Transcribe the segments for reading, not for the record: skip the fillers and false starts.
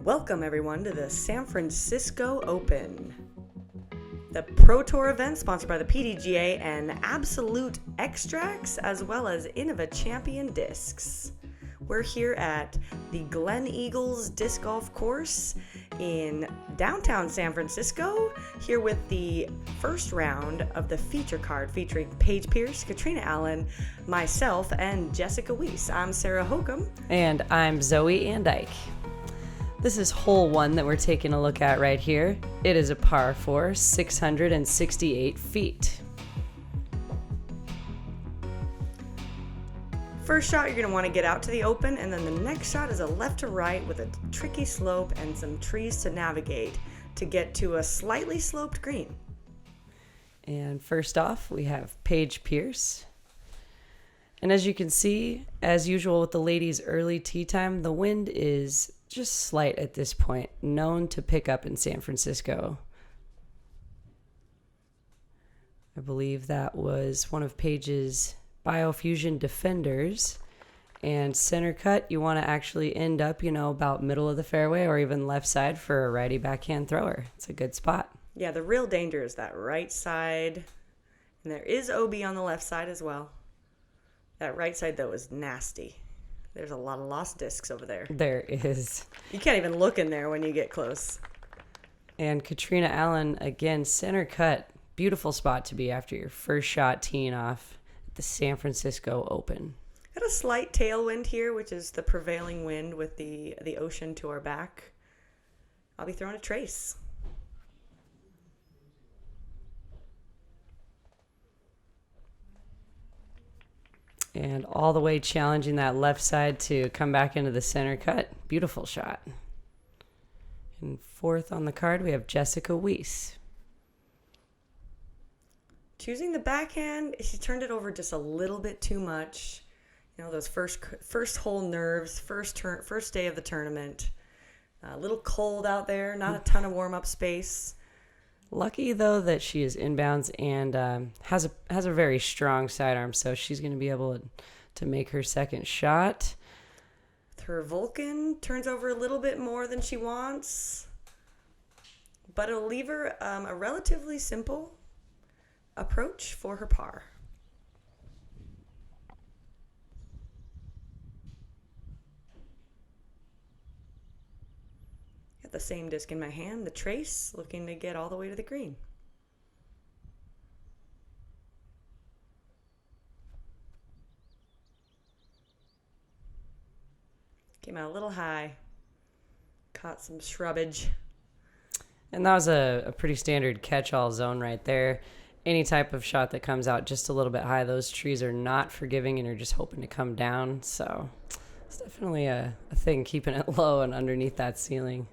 Welcome everyone to the San Francisco Open, the Pro Tour event sponsored by the PDGA and AbsoluteXtracts, as well as Innova Champion Discs. We're here at the Gleneagles Disc Golf Course in downtown San Francisco, here with the first round of the feature card featuring Paige Pierce, Catrina Allen, myself, and Jessica Weese. I'm Sarah Hokom. And I'm Zoe Andyke. This is hole 1 that we're taking a look at right here. It is a par 4, 668 feet. First shot, you're going to want to get out to the open, and then the next shot is a left to right with a tricky slope and some trees to navigate to get to a slightly sloped green. And first off, we have Paige Pierce. And as you can see, as usual with the ladies' early tee time, the wind is just slight at this point, known to pick up in San Francisco. I believe that was one of Paige's Biofusion Defenders. And center cut, you want to actually end up, about middle of the fairway or even left side for a righty backhand thrower. It's a good spot. Yeah, the real danger is that right side. And there is OB on the left side as well. That right side, though, is nasty. There's a lot of lost discs over there. There is. You can't even look in there when you get close. And Catrina Allen, again, center cut. Beautiful spot to be after your first shot teeing off at the San Francisco Open. Got a slight tailwind here, which is the prevailing wind with the ocean to our back. I'll be throwing a trace. And all the way challenging that left side to come back into the center cut. Beautiful shot. And fourth on the card, we have Jessica Weese. Choosing the backhand, she turned it over just a little bit too much. Those first hole nerves, first day of the tournament. A little cold out there, not a ton of warm-up space. Lucky, though, that she is inbounds and has a very strong sidearm, so she's going to be able to make her second shot. Her Vulcan turns over a little bit more than she wants, but it'll leave her a relatively simple approach for her par. Got the same disc in my hand, the trace, looking to get all the way to the green. Came out a little high. Caught some shrubbage. And that was a pretty standard catch-all zone right there. Any type of shot that comes out just a little bit high, those trees are not forgiving and are just hoping to come down. So it's definitely a thing, keeping it low and underneath that ceiling.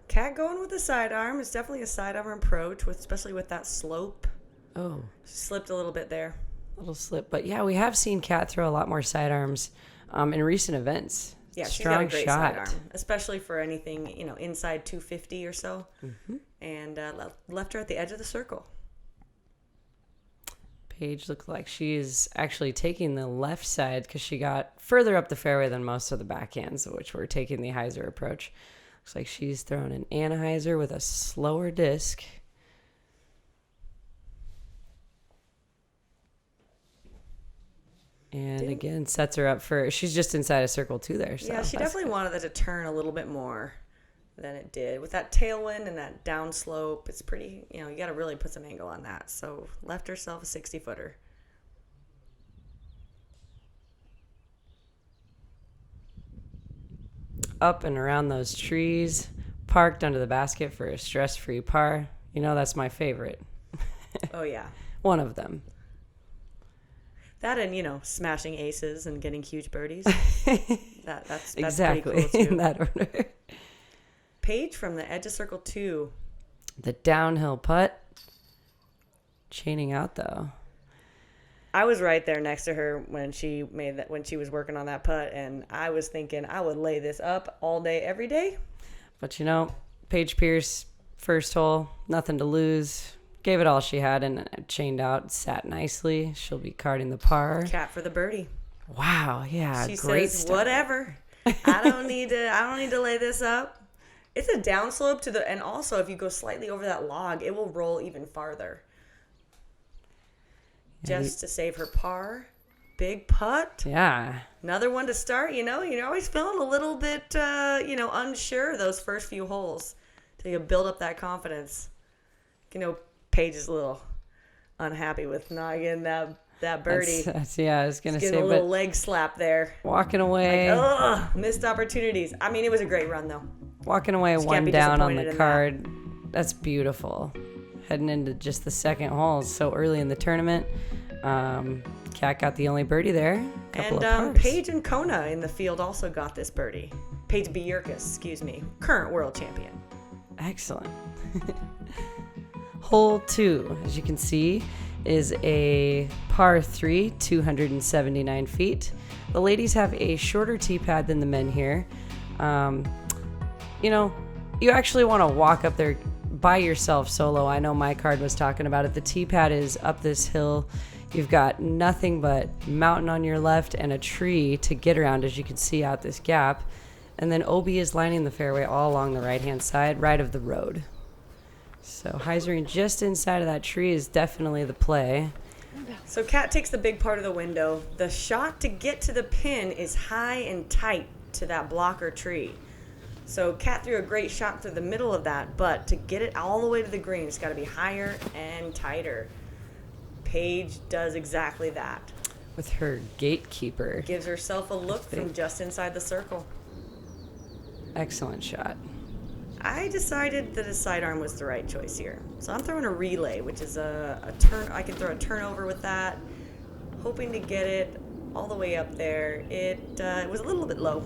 Cat going with the sidearm. It's definitely a sidearm approach, especially with that slope. Oh. She slipped a little bit there. A little slip. But, yeah, we have seen Cat throw a lot more sidearms in recent events. Yeah, she's strong got a great shot. sidearm, especially for anything, inside 250 or so. Mm-hmm. And left her at the edge of the circle. Paige looks like she is actually taking the left side because she got further up the fairway than most of the backhands, which were taking the hyzer approach. Looks like she's throwing an anhyzer with a slower disc. And again, sets her up for, she's just inside a circle 2 there. So yeah, she definitely wanted it to turn a little bit more than it did. With that tailwind and that down slope, it's pretty, you got to really put some angle on that. So left herself a 60-footer. Up and around those trees, parked under the basket for a stress-free par. That's my favorite. Oh, yeah. One of them. That and, smashing aces and getting huge birdies. That's exactly pretty cool, too. in that order. Paige from the edge of circle 2. The downhill putt. Chaining out, though. I was right there next to her when she was working on that putt, and I was thinking I would lay this up all day, every day. But Paige Pierce, first hole, nothing to lose. Gave it all she had and chained out, sat nicely. She'll be carding the par. Cat for the birdie. Wow, yeah, she great says, start. whatever. I don't need to lay this up. It's a downslope to the, and also if you go slightly over that log, it will roll even farther. Just to save her par. Big putt. Yeah. Another one to start. You're always feeling a little bit, unsure those first few holes till you build up that confidence. Paige is a little unhappy with not getting that birdie. I was gonna say, getting a little leg slap there. Walking away. Missed opportunities. I mean, it was a great run though. Walking away Just one can't be down on the disappointed in card. That's beautiful. Heading into just the second hole so early in the tournament. Kat got the only birdie there. Couple of pars. Paige and Kona in the field also got this birdie. Paige Bjerkes, current world champion. Excellent. Hole 2, as you can see, is a par 3, 279 feet. The ladies have a shorter tee pad than the men here. You actually want to walk up there by yourself solo. I know my card was talking about it. The tee pad is up this hill. You've got nothing but mountain on your left and a tree to get around, as you can see out this gap. And then OB is lining the fairway all along the right-hand side, right of the road. So hyzering just inside of that tree is definitely the play. So Kat takes the big part of the window. The shot to get to the pin is high and tight to that blocker tree. So Kat threw a great shot through the middle of that, but to get it all the way to the green, it's got to be higher and tighter. Paige does exactly that. With her gatekeeper. Gives herself a look from just inside the circle. Excellent shot. I decided that a sidearm was the right choice here. So I'm throwing a relay, which is a turn. I can throw a turnover with that, hoping to get it all the way up there. It was a little bit low.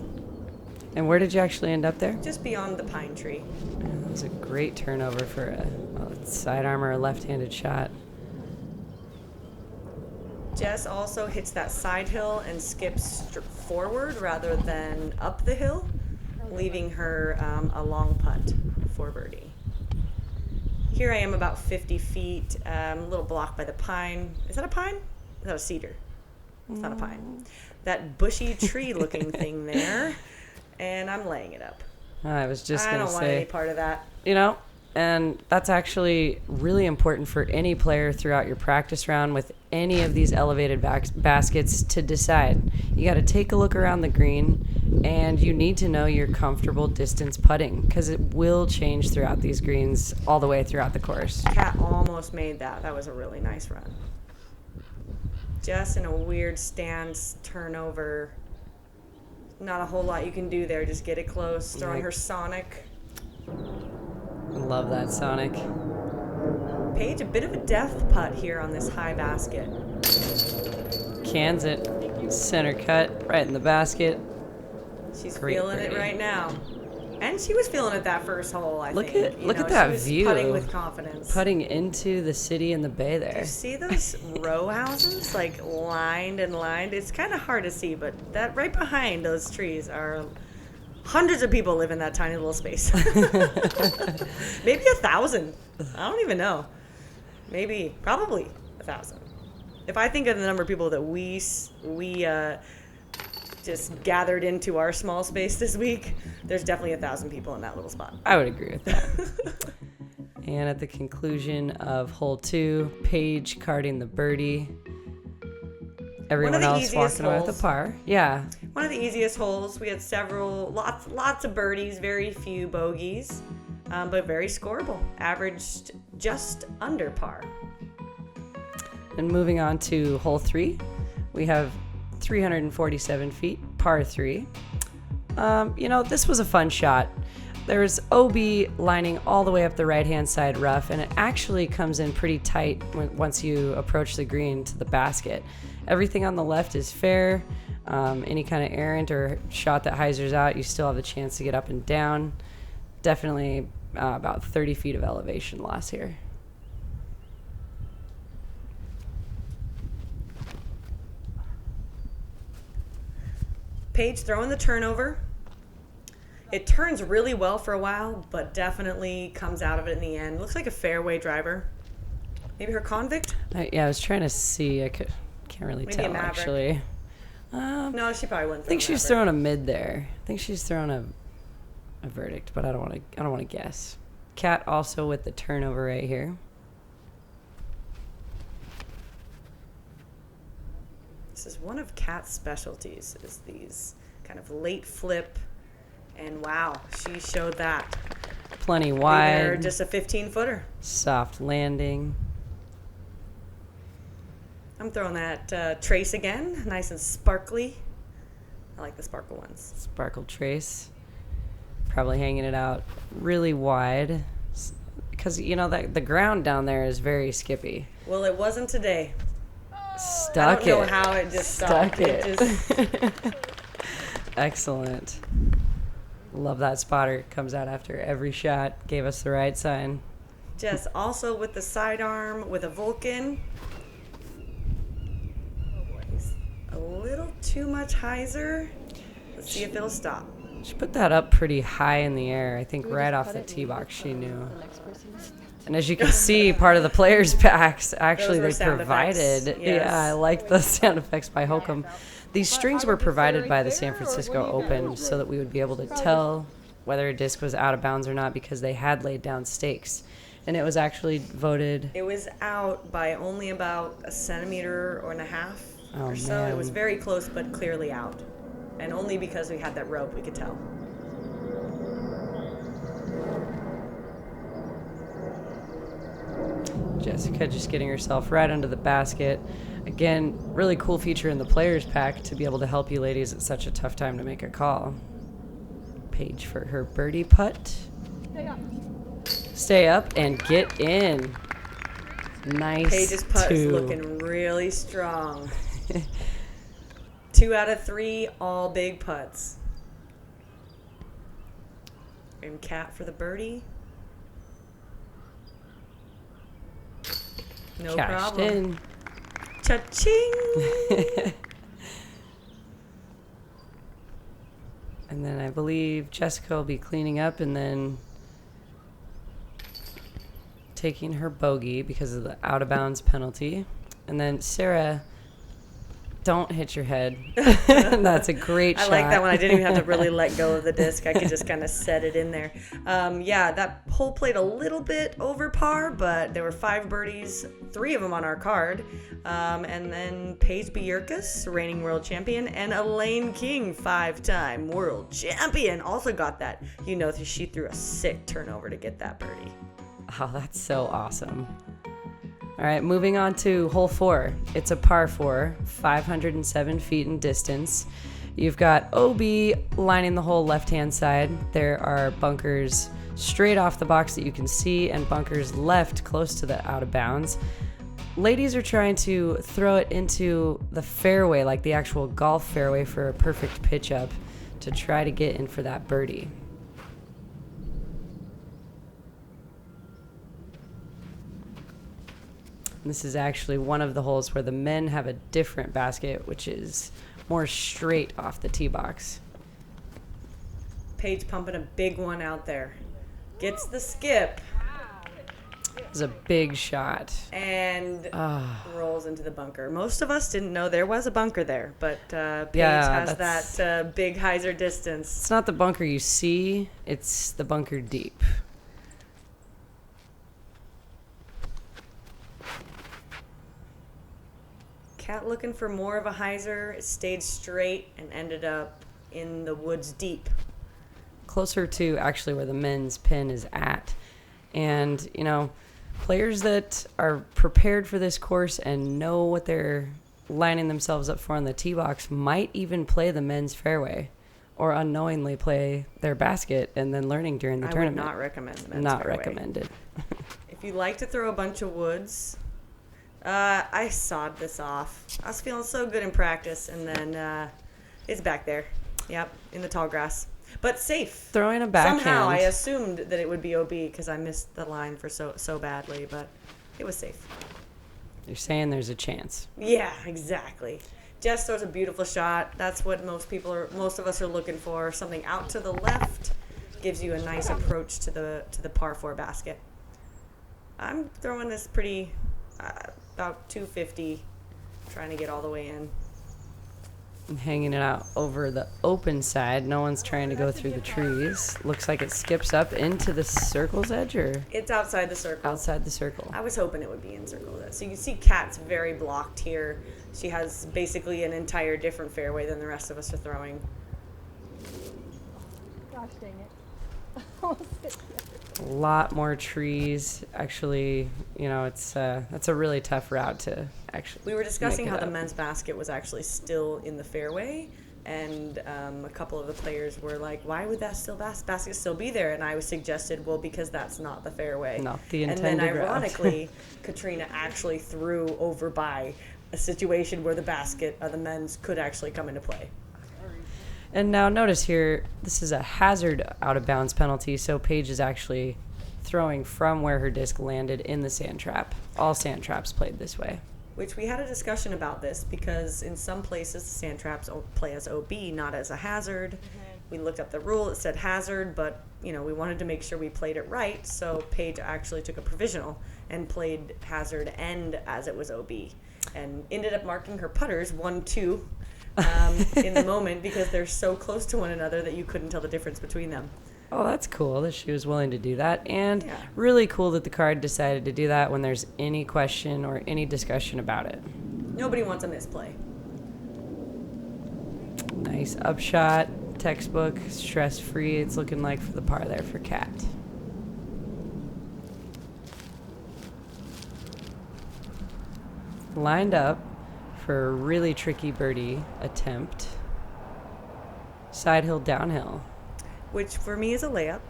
And where did you actually end up there? Just beyond the pine tree. That was a great turnover for a sidearm or a left-handed shot. Jess also hits that side hill and skips forward rather than up the hill, leaving her a long putt for birdie. Here I am about 50 feet, a little blocked by the pine. Is that a pine? Is that a cedar? It's not a pine. That bushy tree looking thing there. And I'm laying it up. I was just going to say. I don't want any part of that. And that's actually really important for any player throughout your practice round with any of these elevated baskets to decide. You got to take a look around the green, and you need to know your comfortable distance putting because it will change throughout these greens all the way throughout the course. Kat almost made that. That was a really nice run. Just in a weird stance turnover. Not a whole lot you can do there. Just get it close. Throwing her Sonic. Love that Sonic. Paige, a bit of a death putt here on this high basket. Cans it. Center cut. Right in the basket. She's feeling it right now. And she was feeling it that first hole, I think. Look at that view. Putting with confidence. Putting into the city and the bay there. Do you see those row houses, lined and lined? It's kind of hard to see, but that right behind those trees are hundreds of people live in that tiny little space. Maybe 1,000. I don't even know. Probably 1,000. If I think of the number of people that we just gathered into our small space this week, there's definitely 1,000 people in that little spot. I would agree with that. And at the conclusion of hole 2, Paige carding the birdie. Everyone else walking away with a par. Yeah. One of the easiest holes. We had lots of birdies, very few bogeys, but very scoreable. Averaged just under par. And moving on to hole 3, we have 347 feet, par 3. This was a fun shot. There's OB lining all the way up the right-hand side rough, and it actually comes in pretty tight once you approach the green to the basket. Everything on the left is fair. Any kind of errant or shot that hyzers out, you still have the chance to get up and down. Definitely about 30 feet of elevation loss here. Paige throwing the turnover. It turns really well for a while, but definitely comes out of it in the end. Looks like a fairway driver. Maybe her convict? I was trying to see. Can't really Maybe tell, actually. No, she probably wouldn't. I think she's throwing a mid there. I think she's throwing a a verdict, but I don't want to guess. Cat also with the turnover right here. This is one of Kat's specialties, is these kind of late flip, and wow, she showed that. Plenty wide. They're just a 15-footer. Soft landing. I'm throwing that trace again, nice and sparkly. I like the sparkle ones. Sparkle trace. Probably hanging it out really wide because, you know, that the ground down there is very skippy. Well, it wasn't today. Stuck it. I don't know how it just stopped. It just... Excellent. Love that spotter. Comes out after every shot. Gave us the right sign. Jess also with the sidearm with a Vulcan. He's a little too much hyzer. Let's see if it'll stop. She put that up pretty high in the air. I think right off the tee box she knew. And as you can see, part of the players' packs, actually they provided. Yes. Yeah, I like the sound effects by Hokom. These strings were provided by the San Francisco Open so that we would be able to tell whether a disc was out of bounds or not because they had laid down stakes. And it was actually voted. It was out by only about a centimeter or and a half or so. Man. It was very close, but clearly out. And only because we had that rope, we could tell. Jessica just getting herself right under the basket. Again, really cool feature in the players pack to be able to help you ladies at such a tough time to make a call. Paige for her birdie putt. Stay up and get in. Nice. Paige's putt is looking really strong. 2 out of 3, all big putts. And Cat for the birdie. No Cashed problem. in. Cha-ching! And then I believe Jessica will be cleaning up and then taking her bogey because of the out of bounds penalty. And then Sarah, don't hit your head. That's a great shot. I like that one. I didn't even have to really let go of the disc. I could just kind of set it in there. Yeah, that hole played a little bit over par, but there were 5 birdies, 3 of them on our card. And then Paige Bjerkes, reigning world champion, and Elaine King, 5-time world champion, also got that. You know, she threw a sick turnover to get that birdie. Oh, that's so awesome. All right, moving on to hole 4. It's a par 4, 507 feet in distance. You've got OB lining the whole left-hand side. There are bunkers straight off the box that you can see and bunkers left close to the out of bounds. Ladies are trying to throw it into the fairway, like the actual golf fairway, for a perfect pitch up to try to get in for that birdie. This is actually one of the holes where the men have a different basket, which is more straight off the tee box. Paige pumping a big one out there. Gets the skip. It was a big shot. And rolls into the bunker. Most of us didn't know there was a bunker there, but Paige has that big hyzer distance. It's not the bunker you see, it's the bunker deep. Cat looking for more of a hyzer. It stayed straight and ended up in the woods deep. Closer to actually where the men's pin is at. And, you know, players that are prepared for this course and know what they're lining themselves up for on the tee box might even play the men's fairway or unknowingly play their basket and then learning during the tournament. I would not recommend the men's Not fairway. recommended. If you like to throw a bunch of woods, I sawed this off. I was feeling so good in practice, and then it's back there. Yep, in the tall grass. But safe. Throwing a backhand. Somehow I assumed that it would be OB because I missed the line for so badly, but it was safe. You're saying there's a chance. Yeah, exactly. Jess throws a beautiful shot. That's what most of us are looking for. Something out to the left gives you a nice approach to the par 4 basket. I'm throwing this pretty about 250, trying to get all the way in. And hanging it out over the open side. No one's trying to go through the trees. Looks like it skips up into the circle's edge, or It's outside the circle. outside the circle. I was hoping it would be in circle. So you can see Kat's very blocked here. She has basically an entire different fairway than the rest of us are throwing. Gosh dang it. A lot more trees. Actually, you know, it's that's a really tough route to actually. We were discussing make how it the up. men's basket was actually still in the fairway, and a couple of the players were like, "Why would that basket still be there?" And I was suggested, "Well, because that's not the fairway." Not the And intended then, route. ironically, Catrina actually threw over by a situation where the basket of the men's could actually come into play. And now notice here, this is a hazard out of bounds penalty, so Paige is actually throwing from where her disc landed in the sand trap. All sand traps played this way. Which we had a discussion about this because in some places the sand traps play as OB, not as a hazard. We looked up the rule, it said hazard, but you know, we wanted to make sure we played it right, so Paige actually took a provisional and played hazard and as it was OB. And ended up marking her putters 1-2 in the moment because they're so close to one another that you couldn't tell the difference between them. Oh, that's cool that she was willing to do that. And Yeah. really cool that the card decided to do that when there's any question or any discussion about it. Nobody wants a misplay. Nice upshot, textbook, stress-free. It's looking like for the par there for Kat. Lined up for a really tricky birdie attempt. Side hill, downhill. Which for me is a layup,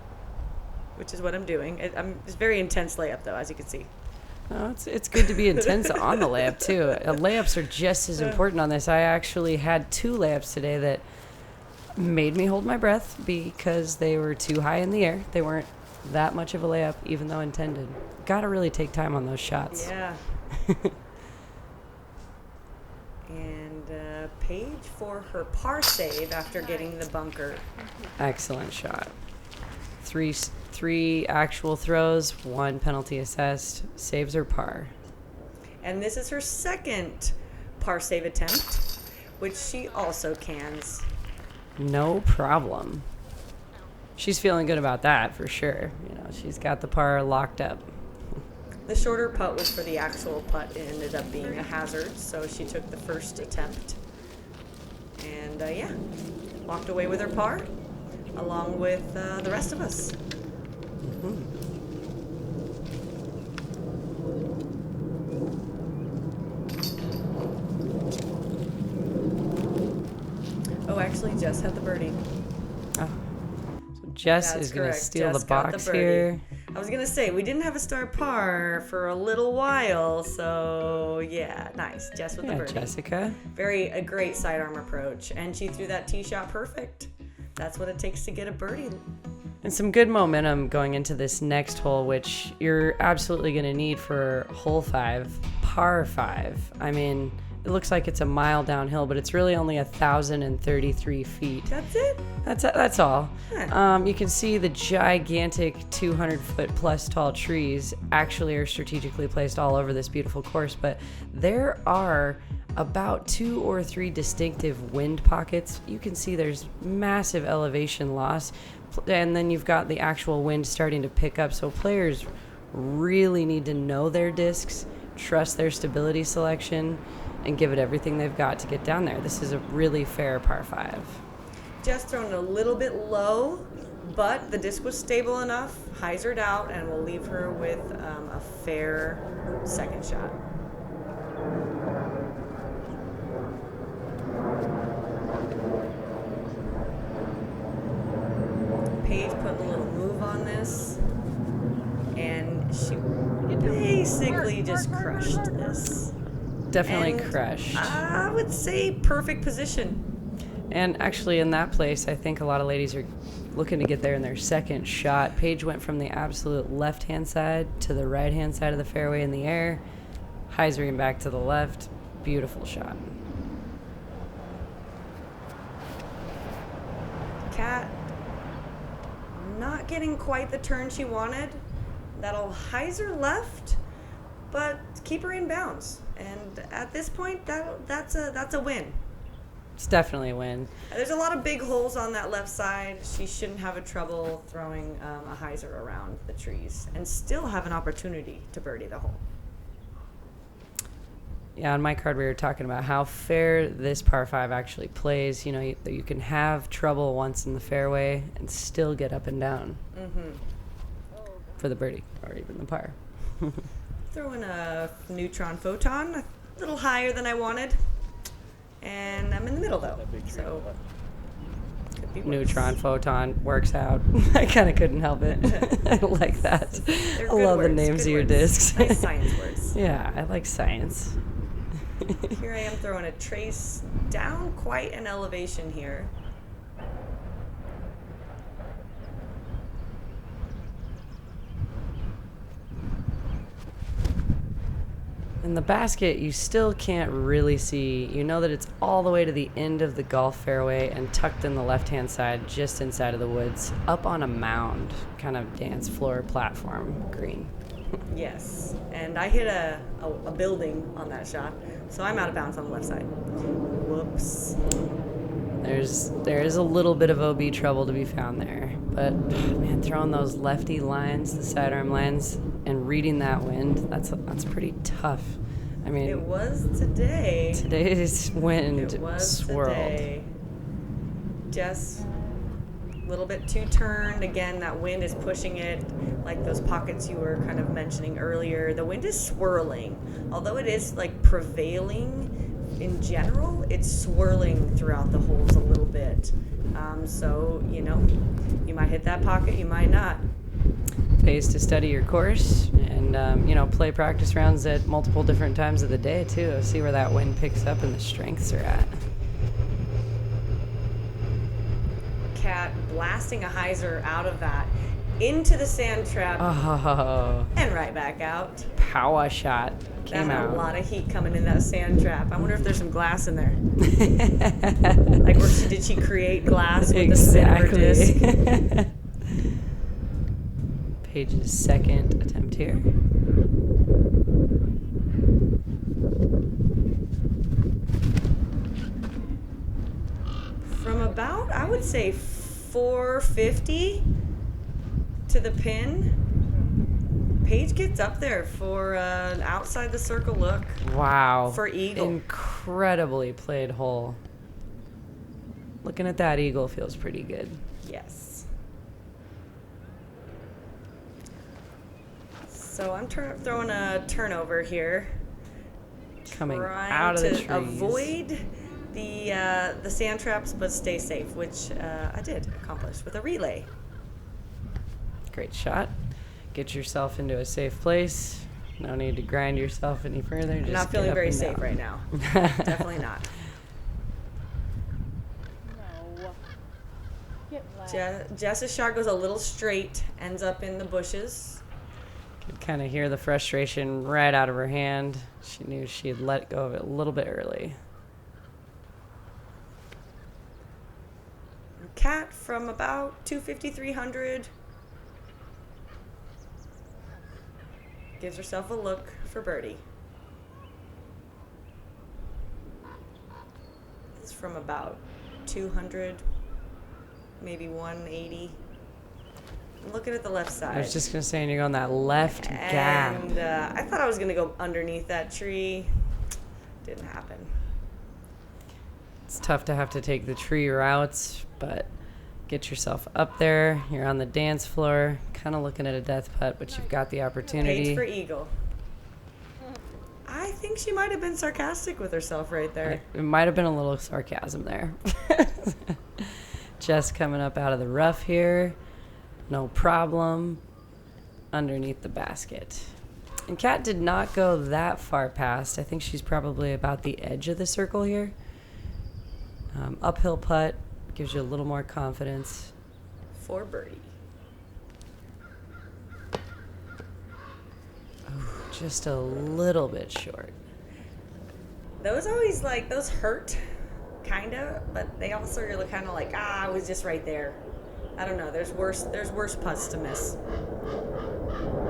which is what I'm doing. It's very intense layup though, as you can see. Oh, it's good to be intense on the layup too. Layups are just as important on this. I actually had 2 layups today that made me hold my breath because they were too high in the air. They weren't that much of a layup, even though intended. Got to really take time on those shots. Yeah. And Paige for her par save after getting the bunker. Excellent shot. Three actual throws, 1 penalty assessed. Saves her par. And this is her second par save attempt, which she also cans. No problem. She's feeling good about that for sure. You know, she's got the par locked up. The shorter putt was for the actual putt. It ended up being a hazard, so she took the first attempt. And yeah, walked away with her par, along with the rest of us. Oh, actually, Jess had the birdie. Oh. So Jess That's is going to correct. steal Jess the got box birdie. here. I was going to say, we didn't have a star par for a little while, so yeah, nice. Jess with the Yeah, birdie. Jessica. A great sidearm approach, and she threw that tee shot perfect. That's what it takes to get a birdie. And some good momentum going into this next hole, which you're absolutely going to need for hole 5, par 5. I mean, it looks like it's a mile downhill, but it's really only 1,033 feet. That's it? That's all. Huh. You can see the gigantic 200-foot plus tall trees actually are strategically placed all over this beautiful course, but there are about 2 or 3 distinctive wind pockets. You can see there's massive elevation loss, and then you've got the actual wind starting to pick up, so players really need to know their discs, trust their stability selection, and give it everything they've got to get down there. This is a really fair par 5. Just thrown a little bit low, but the disc was stable enough, hyzered out, and we'll leave her with a fair second shot. Paige put a little move on this, and she basically just crushed this. Definitely And crushed. I would say perfect position. And actually, in that place, I think a lot of ladies are looking to get there in their second shot. Paige went from the absolute left-hand side to the right-hand side of the fairway in the air, hyzering back to the left. Beautiful shot. Kat not getting quite the turn she wanted. That'll hyzer left, but keep her in bounds. And at this point, that's a win. It's definitely a win. There's a lot of big holes on that left side. She shouldn't have a trouble throwing a hyzer around the trees and still have an opportunity to birdie the hole. Yeah, on my card we were talking about how fair this par 5 actually plays. You know, you can have trouble once in the fairway and still get up and down for the birdie or even the par. Throwing a neutron photon, a little higher than I wanted. And I'm in the middle though, so could be worse. Neutron photon works out. I kind of couldn't help it. I like that. They're I good love words, the names good of your words. discs. Nice science words. Yeah, I like science. Here I am throwing a trace down quite an elevation here. In the basket, you still can't really see. You know that it's all the way to the end of the golf fairway and tucked in the left-hand side, just inside of the woods, up on a mound, kind of dance floor platform green. Yes, and I hit a building on that shot, so I'm out of bounds on the left side. Whoops. There is a little bit of OB trouble to be found there, but man, throwing those lefty lines, the sidearm lines, and reading that wind, that's pretty tough. I mean, It was today. Today's wind It was swirled. today. Just a little bit too turned. Again, that wind is pushing it, like those pockets you were kind of mentioning earlier. The wind is swirling. Although it is like prevailing in general, it's swirling throughout the holes a little bit. So, you know, you might hit that pocket, you might not. Pays to study your course and, you know, play practice rounds at multiple different times of the day, too. See where that wind picks up and the strengths are at. Cat blasting a hyzer out of that into the sand trap Oh, and right back out. power shot That came had out. a lot of heat coming in that sand trap. I wonder if there's some glass in there. Like, did she create glass with the spin of her disc? Exactly. Paige's second attempt here. From about, I would say, 450 to the pin. Paige gets up there for an outside the circle look. Wow. For eagle. Incredibly played hole. Looking at that eagle feels pretty good. Yes. So I'm throwing a turnover here. Coming Trying out of the to trees. avoid the sand traps, but stay safe, which I did accomplish with a relay. Great shot. Get yourself into a safe place. No need to grind yourself any further. I'm Just not get feeling up very and safe down. right now. Definitely not. No. Get left. Jess's shot goes a little straight, ends up in the bushes. Could kind of hear the frustration right out of her hand. She knew she had let go of it a little bit early. Cat from about 250, 300. Gives herself a look for birdie. It's from about 200, maybe 180. I'm looking at the left side. I was just going to say, and you're going that left gap. And I thought I was going to go underneath that tree. Didn't happen. It's tough to have to take the tree routes, but get yourself up there. You're on the dance floor, kind of looking at a death putt, but you've got the opportunity. Paige for eagle. I think she might have been sarcastic with herself right there. It might have been a little sarcasm there. Jess coming up out of the rough here. No problem. Underneath the basket. And Kat did not go that far past. I think she's probably about the edge of the circle here. Uphill putt gives you a little more confidence. For birdie. Oh, just a little bit short. Those always those hurt, kind of, but they also are kind of like, I was just right there. I don't know. There's worse putts to miss.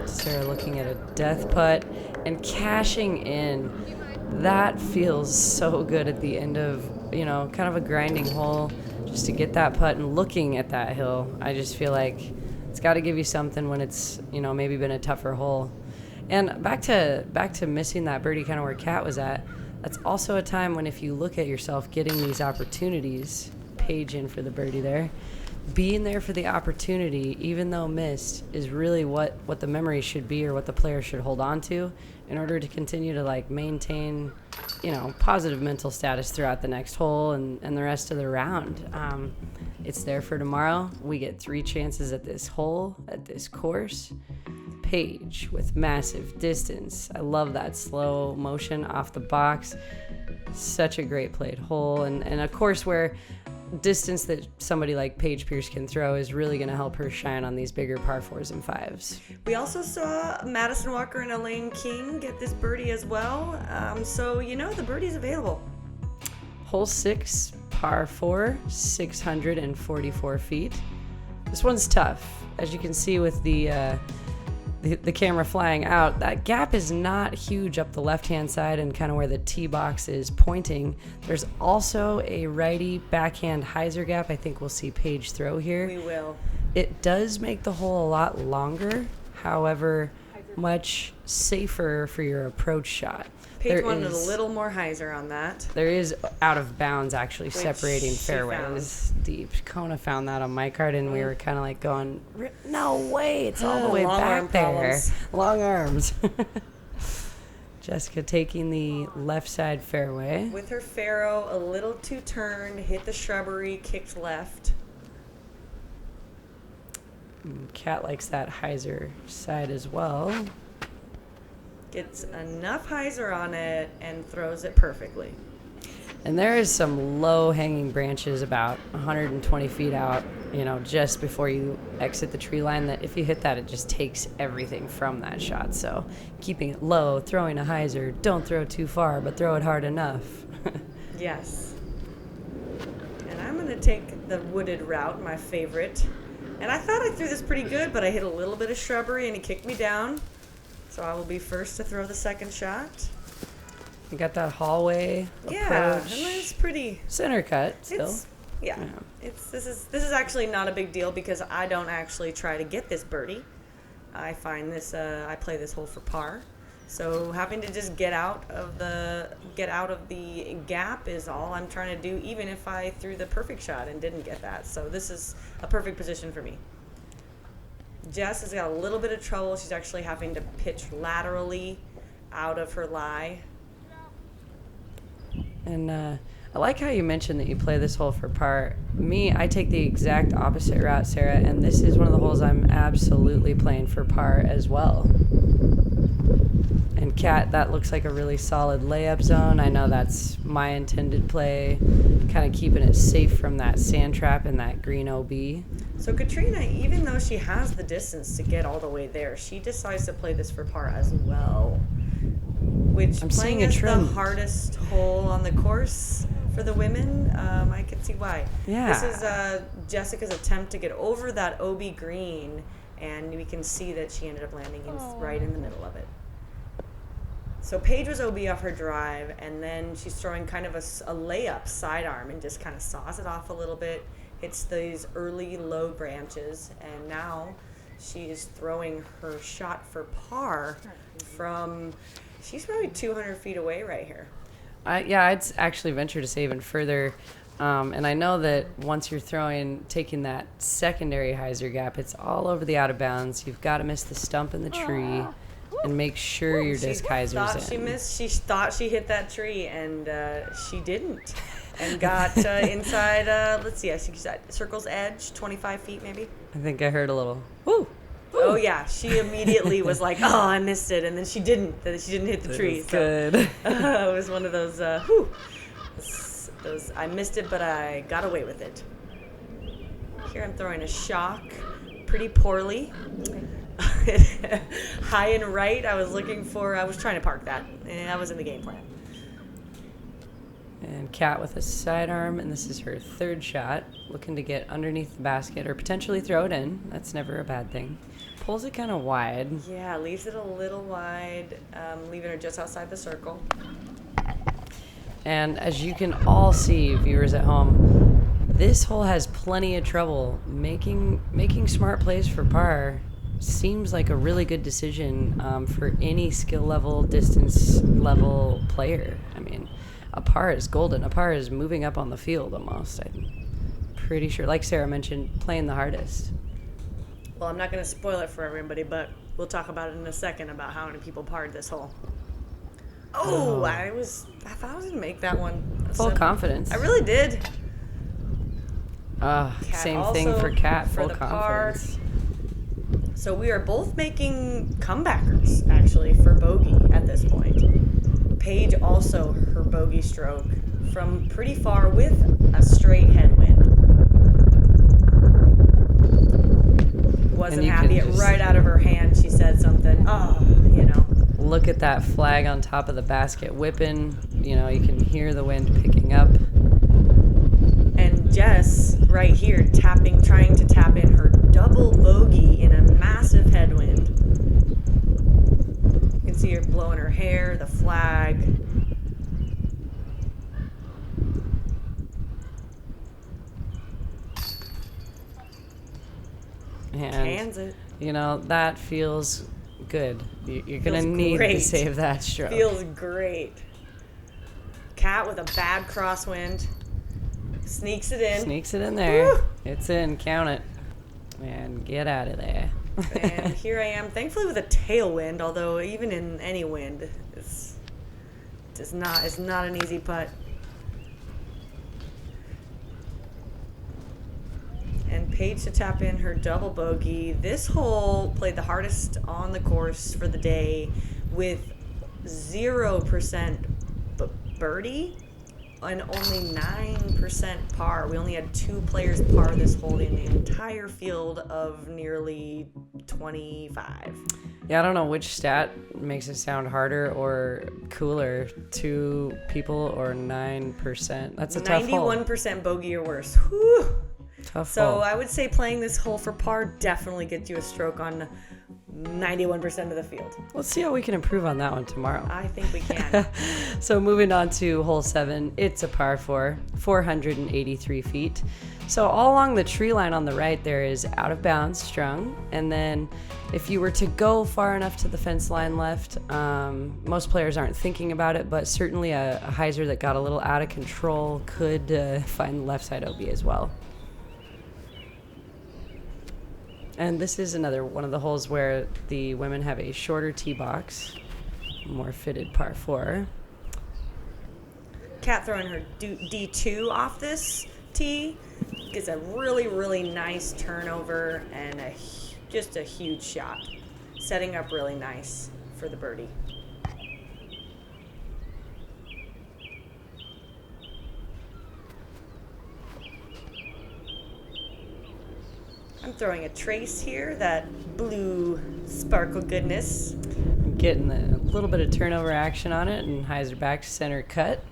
Sarah looking at a death putt and cashing in. That feels so good at the end of you know, kind of a grinding hole just to get that putt and looking at that hill. I just feel like it's got to give you something when it's, you know, maybe been a tougher hole. And back to missing that birdie kind of where Kat was at, that's also a time when if you look at yourself getting these opportunities, Paige in for the birdie there, being there for the opportunity, even though missed, is really what the memory should be or what the player should hold on to in order to continue to like maintain, you know, positive mental status throughout the next hole and the rest of the round. It's there for tomorrow. We get 3 chances at this hole, at this course. Paige with massive distance. I love that slow motion off the box. Such a great played hole, and a course where distance that somebody like Paige Pierce can throw is really going to help her shine on these bigger par 4s and 5s. We also saw Madison Walker and Elaine King get this birdie as well. So, you know, the birdie's available. Hole 6, par 4, 644 feet. This one's tough. As you can see with the camera flying out, that gap is not huge up the left-hand side and kind of where the tee box is pointing. There's also a righty backhand hyzer gap. I think we'll see Paige throw here. We will. It does make the hole a lot longer, however, much safer for your approach shot. Paige wanted a little more hyzer on that. There is out of bounds actually Which separating fairways deep. Kona found that on my card, and we were kind of like going, no way, it's all the way back there. Problems. Long arms. Jessica taking the left side fairway. With her faro a little too turned, hit the shrubbery, kicked left. Kat likes that hyzer side as well. Gets enough hyzer on it and throws it perfectly. And there is some low-hanging branches about 120 feet out, you know, just before you exit the tree line, that if you hit that, it just takes everything from that shot. So keeping it low, throwing a hyzer, don't throw too far, but throw it hard enough. Yes. And I'm going to take the wooded route, my favorite. And I thought I threw this pretty good, but I hit a little bit of shrubbery and he kicked me down. So I will be first to throw the second shot. You got that hallway Yeah, approach. and it's pretty. Center cut still. This is actually not a big deal because I don't actually try to get this birdie. I find this I play this hole for par. So having to just get out of the gap is all I'm trying to do, even if I threw the perfect shot and didn't get that. So this is a perfect position for me. Jess has got a little bit of trouble. She's actually having to pitch laterally out of her lie. And I like how you mentioned that you play this hole for par. Me, I take the exact opposite route, Sarah, and this is one of the holes I'm absolutely playing for par as well. And Kat, that looks like a really solid layup zone. I know that's my intended play, kind of keeping it safe from that sand trap and that green OB. So Catrina, even though she has the distance to get all the way there, she decides to play this for par as well. Which, playing is the hardest hole on the course for the women, I can see why. Yeah. This is Jessica's attempt to get over that OB green, and we can see that she ended up landing right in the middle of it. So Paige was OB off her drive, and then she's throwing kind of a layup sidearm and just kind of saws it off a little bit, hits these early low branches, and now she is throwing her shot for par from, she's probably 200 feet away right here. I'd actually venture to say even further. And I know that once you're taking that secondary hyzer gap, it's all over the out of bounds. You've got to miss the stump in the tree and make sure your disc hyzer's in. She thought she hit that tree, and she didn't. And got inside, let's see, I think she's at circle's edge, 25 feet maybe. I think I heard a little, woo. Oh yeah, she immediately was like, "Oh, I missed it," and then she didn't. She didn't hit the tree. So, good. It was one of those. Those I missed it, but I got away with it. Here I'm throwing a shock, pretty poorly. High and right. I was trying to park that, and that was in the game plan. And Kat with a sidearm, and this is her third shot, looking to get underneath the basket or potentially throw it in. That's never a bad thing. Pulls it kind of wide. Yeah, leaves it a little wide, leaving her just outside the circle. And as you can all see, viewers at home, this hole has plenty of trouble. Making smart plays for par seems like a really good decision for any skill level, distance level player. I mean, a par is golden. A par is moving up on the field almost. I'm pretty sure, like Sarah mentioned, playing the hardest. Well, I'm not going to spoil it for everybody, but we'll talk about it in a second about how many people parred this hole. Oh, I thought I was going to make that one. Full confidence. I really did. Same thing for Kat, full confidence. So we are both making comebackers, actually, for bogey at this point. Paige also her bogey stroke from pretty far with a straight headwind. Wasn't happy. It right out of her hand. She said something. Look at that flag on top of the basket whipping. You can hear the wind picking up. And Jess, right here, trying to tap in her double bogey in a massive headwind. You can see her blowing her hair, the flag. And, cans it. That feels good. You're going to need to save that stroke. Feels great. Kat with a bad crosswind. Sneaks it in. Sneaks it in there. Woo! It's in. Count it. And get out of there. And here I am, thankfully with a tailwind, although even in any wind, it's not an easy putt. And Paige to tap in her double bogey. This hole played the hardest on the course for the day with 0% birdie and only 9% par. We only had 2 players par this hole in the entire field of nearly 25. Yeah, I don't know which stat makes it sound harder or cooler, 2 people or 9%. That's a tough hole. 91% bogey or worse. Whew. Tough So hole. I would say playing this hole for par definitely gets you a stroke on 91% of the field. Let's see how we can improve on that one tomorrow. I think we can. So moving on to hole 7, it's a par 4, 483 feet. So all along the tree line on the right there is out of bounds strung, and then if you were to go far enough to the fence line left, most players aren't thinking about it, but certainly a hyzer that got a little out of control could find the left side OB as well. And this is another one of the holes where the women have a shorter tee box, more fitted par 4. Kat throwing her D2 off this tee gets a really, really nice turnover and just a huge shot. Setting up really nice for the birdie. I'm throwing a trace here, that blue sparkle goodness. Getting a little bit of turnover action on it, and hyzer back center cut.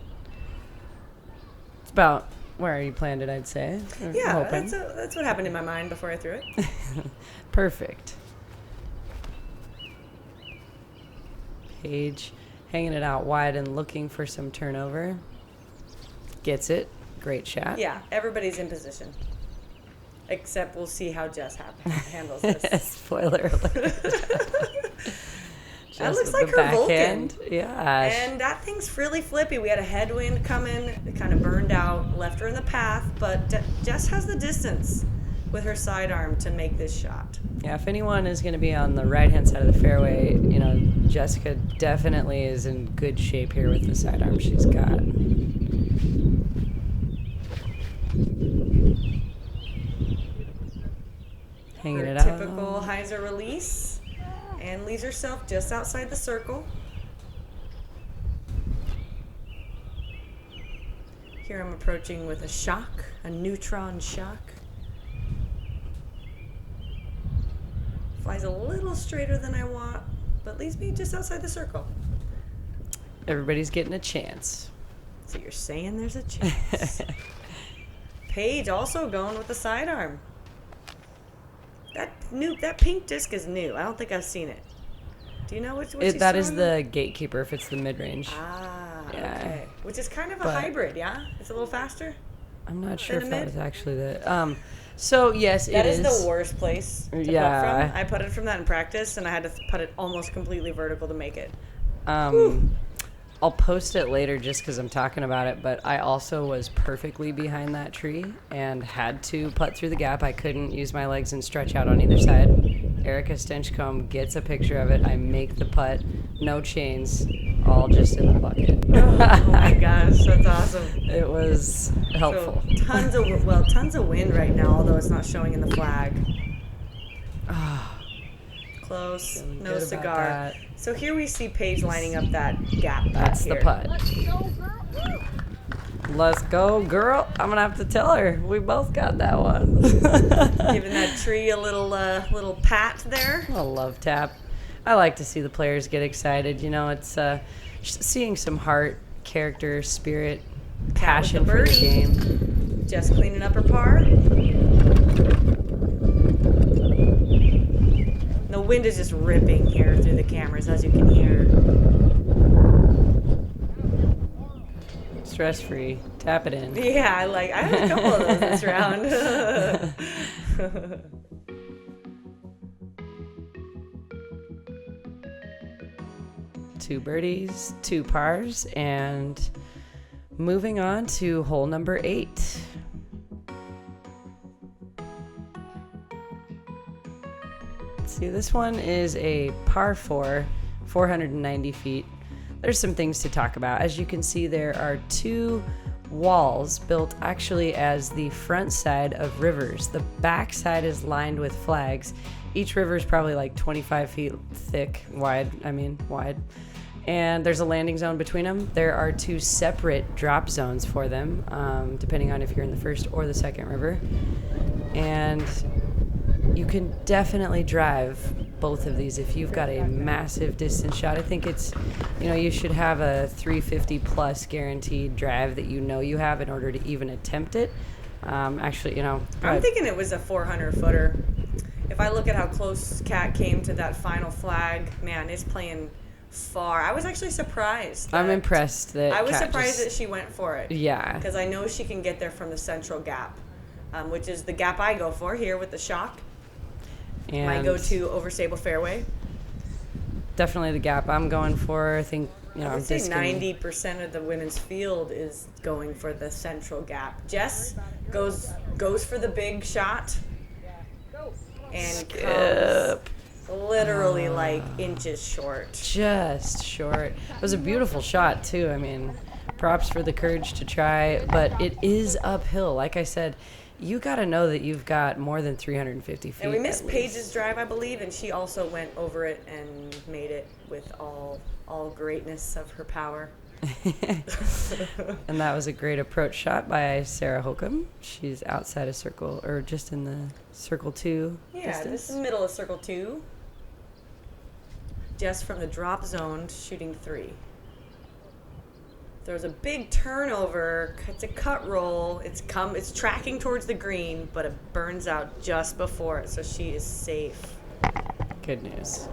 It's about where you planned it, I'd say. Yeah, that's what happened in my mind before I threw it. Perfect. Paige hanging it out wide and looking for some turnover. Gets it. Great shot. Yeah, everybody's in position. Except we'll see how Jess handles this. Spoiler alert. That looks like her Vulcan. Yeah. And that thing's really flippy. We had a headwind coming. It kind of burned out, left her in the path. But Jess has the distance with her sidearm to make this shot. Yeah, if anyone is going to be on the right-hand side of the fairway, Jessica definitely is in good shape here with the sidearm she's got. Hanging it out. Typical hyzer release. And leaves herself just outside the circle. Here I'm approaching with a shock, a neutron shock. Flies a little straighter than I want, but leaves me just outside the circle. Everybody's getting a chance. So you're saying there's a chance. Paige also going with the sidearm. That pink disc is new. I don't think I've seen it. Do you know what she's That is throwing? the gatekeeper if it's the mid-range. Ah. Yeah. Okay. Which is kind of a But- hybrid, yeah? It's a little faster? I'm not sure Than if a that mid? was actually the. So yes, That it is is. the worst place to Yeah. putt from. I putted from that in practice, and I had to put it almost completely vertical to make it. I'll post it later just because I'm talking about it, but I also was perfectly behind that tree and had to putt through the gap. I couldn't use my legs and stretch out on either side. Erica Stinchcomb gets a picture of it. I make the putt, no chains, all just in the bucket. Oh my gosh, that's awesome. It was helpful. So tons of wind right now, although it's not showing in the flag. Close, Feeling no good about cigar. that. So here we see Paige lining up that gap. That's the here. putt. Let's go, girl. I'm going to have to tell her. We both got that one. Giving that tree a little pat there. A love tap. I like to see the players get excited. You know, it's just seeing some heart, character, spirit, passion for the birdie. game. Just cleaning up her par. The wind is just ripping here through the cameras, as you can hear. Stress free. Tap it in. Yeah, I had a couple of those this round. Two birdies, two pars, and moving on to hole number 8. See, this one is a par 4, 490 feet. There's some things to talk about. As you can see, there are 2 walls built actually as the front side of rivers. The back side is lined with flags. Each river is probably like 25 feet wide. And there's a landing zone between them. There are 2 separate drop zones for them, depending on if you're in the first or the second river. And you can definitely drive both of these if you've got a massive distance shot. I think it's, you should have a 350 plus guaranteed drive that you have in order to even attempt it. I'm thinking it was a 400 footer. If I look at how close Kat came to that final flag, man, it's playing far. I was actually surprised. I'm impressed that I was Kat surprised that she went for it. Yeah. Because I know she can get there from the central gap, which is the gap I go for here with the shock. And My go-to overstable fairway. definitely the gap I'm going for. I think, I would say 90% of the women's field is going for the central gap. Jess goes for the big shot and comes literally like inches short. Just short. It was a beautiful shot, too. I mean, props for the courage to try, but it is uphill. Like I said, you got to know that you've got more than 350 feet. And we missed at least. Paige's drive, I believe, and she also went over it and made it with all greatness of her power. And that was a great approach shot by Sarah Hokom. She's outside of circle, or just in the circle 2 Yeah, distance. this is middle of circle 2. Just from the drop zone, shooting 3. There was a big turnover. It's a cut roll. It's tracking towards the green, but it burns out just before it, so she is safe. Good news.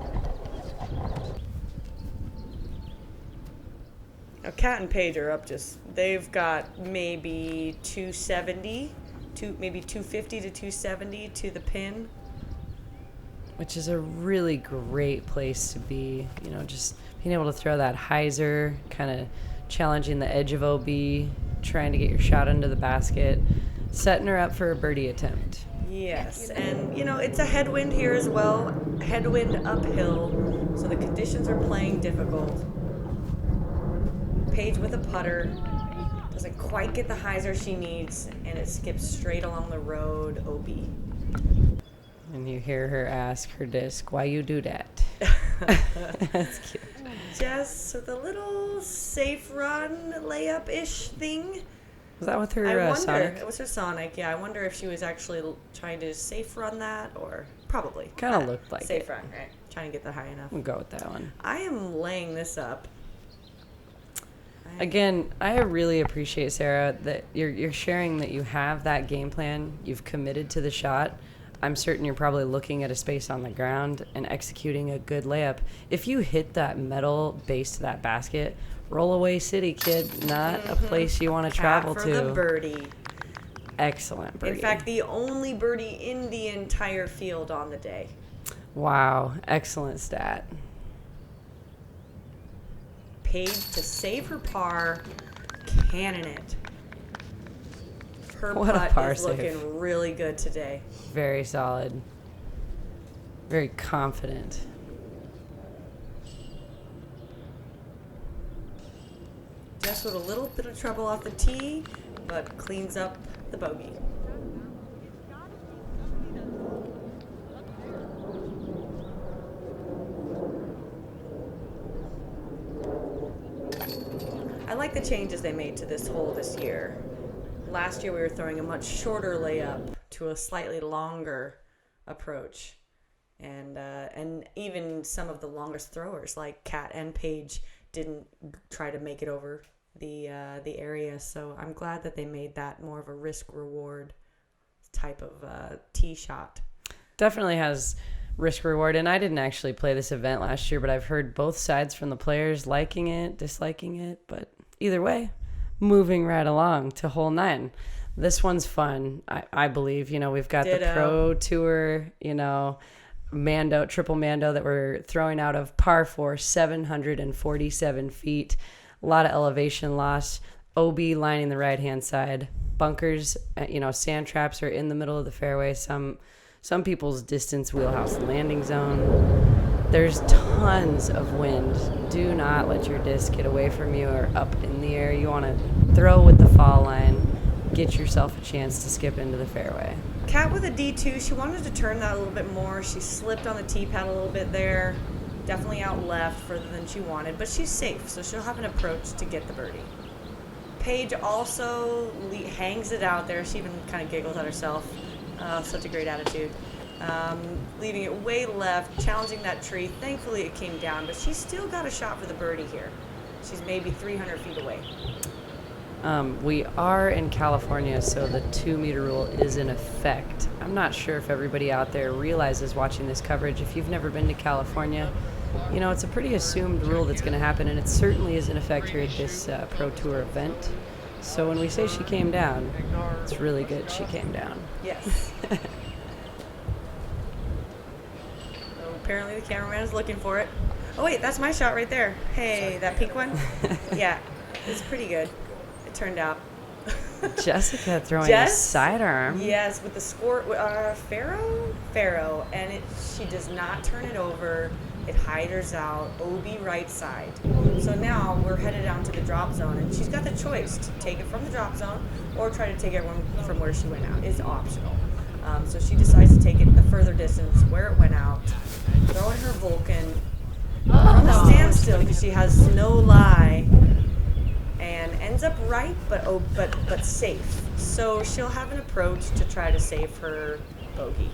Now, Kat and Paige are up they've got maybe 270, maybe 250 to 270 to the pin. Which is a really great place to be. Just being able to throw that hyzer, kind of challenging the edge of OB, trying to get your shot into the basket, setting her up for a birdie attempt. Yes, and it's a headwind here as well. Headwind uphill, so the conditions are playing difficult. Paige with a putter doesn't quite get the hyzer she needs, and it skips straight along the road, OB. And you hear her ask her disc, "Why you do that?" That's cute. Jess with a little safe run layup-ish thing. Was that with her I wonder. Sonic? It was her Sonic. Yeah, I wonder if she was actually trying to safe run that, or probably. Kind of looked like safe it. run, right? Trying to get that high enough. We'll go with that one. I am laying this up. Again, I really appreciate, Sarah, that you're sharing that you have that game plan. You've committed to the shot. I'm certain you're probably looking at a space on the ground and executing a good layup. If you hit that metal base to that basket Rollaway City, kid. Not a place you want to travel for to. the birdie. Excellent birdie. In fact, the only birdie in the entire field on the day. Wow. Excellent stat. Paige to save her par, cannon it. Her What a putt par is save. looking really good today. Very solid. Very confident. Just with a little bit of trouble off the tee, but cleans up the bogey. I like the changes they made to this hole this year. Last year we were throwing a much shorter layup to a slightly longer approach. And even some of the longest throwers like Kat and Paige didn't try to make it over the area. So I'm glad that they made that more of a risk-reward type of tee shot. Definitely has risk reward. And I didn't actually play this event last year, but I've heard both sides from the players liking it, disliking it. But either way, moving right along to hole 9. This one's fun, I believe. You know, we've got Ditto. the Pro Tour, you know, triple Mando that we're throwing out of par 4, 747 feet. A lot of elevation loss. OB lining the right-hand side. Bunkers, you know, sand traps are in the middle of the fairway. Some people's distance wheelhouse landing zone. There's tons of wind. Do not let your disc get away from you or up in the air. You want to throw with the fall line. Get yourself a chance to skip into the fairway. Kat with a D2, she wanted to turn that a little bit more. She slipped on the tee pad a little bit there. Definitely out left further than she wanted, but she's safe, so she'll have an approach to get the birdie. Paige also hangs it out there. She even kind of giggles at herself. Such a great attitude. Leaving it way left, challenging that tree. Thankfully it came down, but she's still got a shot for the birdie here. She's maybe 300 feet away. We are in California, so the 2-meter rule is in effect. I'm not sure if everybody out there realizes watching this coverage. If you've never been to California, you know, it's a pretty assumed rule that's going to happen, and it certainly is in effect here at this Pro Tour event. So when we say she came down, it's really good she came down. Yes. So apparently the cameraman is looking for it. Oh wait, that's my shot right there. Hey, that pink one? Yeah, it's pretty good. It turned out. Jessica throwing a sidearm. Yes, with the score, Pharaoh, and she does not turn it over. It hiders out, OB right side. So now we're headed down to the drop zone, and she's got the choice to take it from the drop zone or try to take it from where she went out. It's optional. So she decides to take it the further distance where it went out, throwing her Vulcan from the standstill because she has no lie, and ends up right, but safe. So she'll have an approach to try to save her bogey.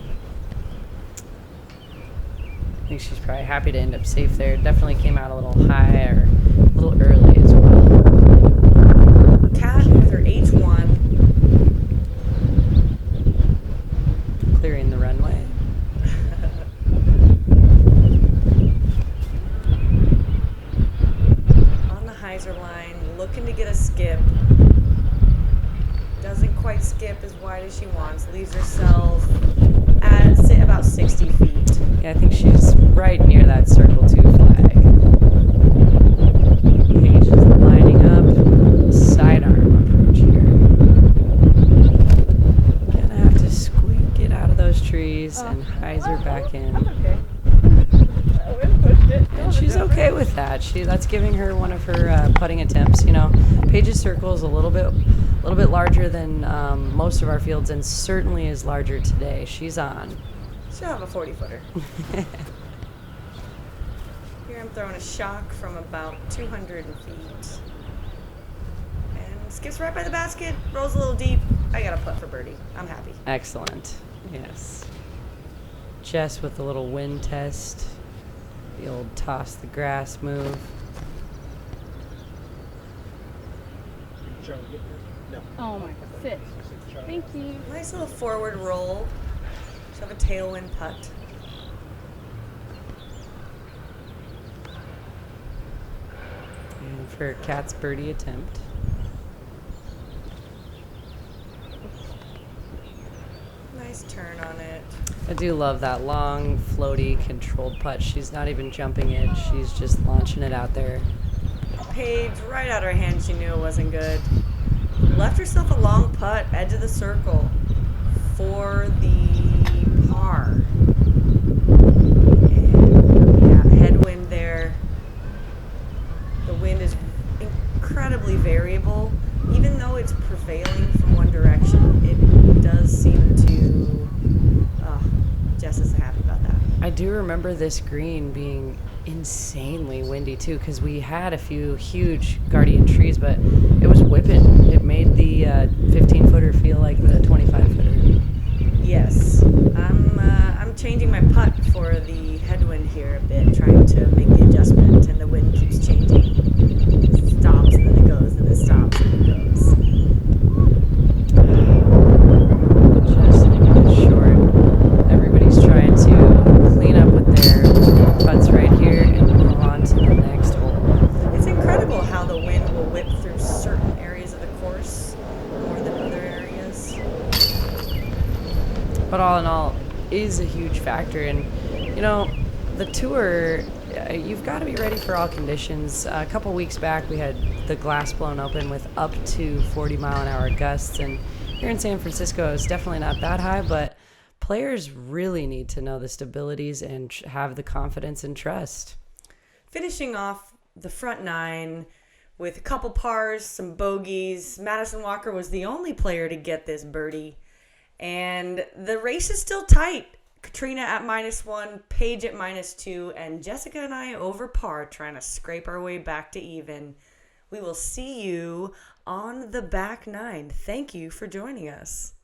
I think she's probably happy to end up safe there. Definitely came out a little high or a little early as well. Kat with her H1. Clearing the runway. On the hyzer line, looking to get a skip. Doesn't quite skip as wide as she wants. Leaves herself at about 60 feet. Yeah, I think she's right near that circle 2 flag. Paige is lining up. Sidearm approach here. Gonna have to get out of those trees and hyzer back in. I'm okay. We pushed it. And she's okay with that. That's giving her one of her putting attempts. You know, Paige's circle is a little bit larger than most of our fields, and certainly is larger today. She's on. She'll have a 40-footer. Here I'm throwing a shock from about 200 feet. And skips right by the basket, rolls a little deep. I got a putt for birdie. I'm happy. Excellent. Yes. Jess with a little wind test. The old toss the grass move. Oh my god. Sit. Thank you. Nice little forward roll. She'll have a tailwind putt. And for Kat's birdie attempt. Nice turn on it. I do love that long, floaty, controlled putt. She's not even jumping it. She's just launching it out there. Paige, right out her hand, she knew it wasn't good. Left herself a long putt, edge of the circle for the par. And yeah, headwind there. The wind is incredibly variable. Even though it's prevailing from one direction, it does seem to... Jess isn't happy about that. I do remember this green being insanely windy too, because we had a few huge guardian trees, but it was whipping. It made the 15-footer feel like the 25-footer. Yes, I'm changing my putt for the headwind here a bit, trying to make the adjustment, and the wind keeps changing. It stops and then it goes, and it stops and it goes. Just leaving it short. Everybody's trying to clean up with their putts right here and move on to the next hole. It's incredible how the wind will whip through certain areas of the course more than other areas. But all in all, is a huge factor. And, you know, the tour, you've got to be ready for all conditions. A couple weeks back, we had the glass blown open with up to 40-mile-an-hour gusts. And here in San Francisco, it's definitely not that high, but players really need to know the stabilities and have the confidence and trust. Finishing off the front nine with a couple pars, some bogeys. Madison Walker was the only player to get this birdie. And the race is still tight. Catrina at -1, Paige at -2, and Jessica and I over par trying to scrape our way back to even. We will see you on the back nine. Thank you for joining us.